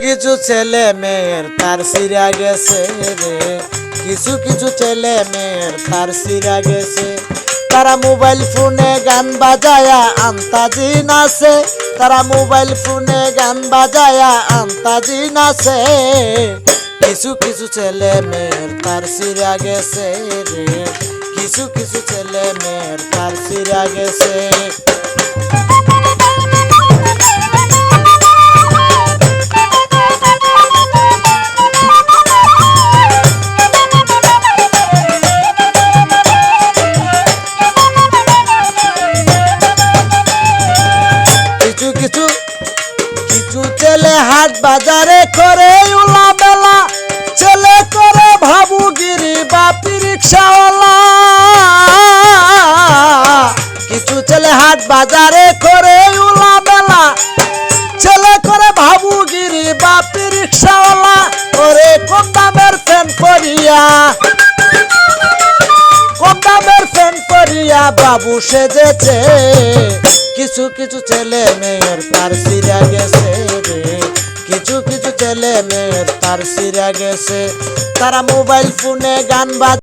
কিছু ছেলে মেয়ের তার সিরা গেছে রে, কিছু কিছু ছেলে মেয়ের তার সিরা গেছে। তারা মোবাইল ফোনে গান বাজায়া আন্তাজি নাচে, তারা মোবাইল ফোনে গান বাজায়া আন্তাজি নাচে। কিছু কিছু ছেলে মেয়ের তার সিরা গেছে রে, কিছু কিছু ছেলে মেয়ের তার সিরা গেছে। কিছু ছেলে হাট বাজারে করে উলা বেলা, ছেলে করে ভাবুগিরি বাপি রিক্সাওয়ালা। কিছু ছেলে হাট বাজারে করে উলা বেলা, ছেলে করে ভাবুগিরি বাপি রিক্সাওয়ালা। ওরে কম দামের ফ্যান পরিয়া, কম দামের ফ্যান পরিয়া বাবু সেজেছে। কিছু কিছু ছেলে মেয়ের তার সিরা গেছে রে, কিছু কিছু ছেলে মেয়ের তার সিরা গেছে। তারা মোবাইল ফোনে গান বাজ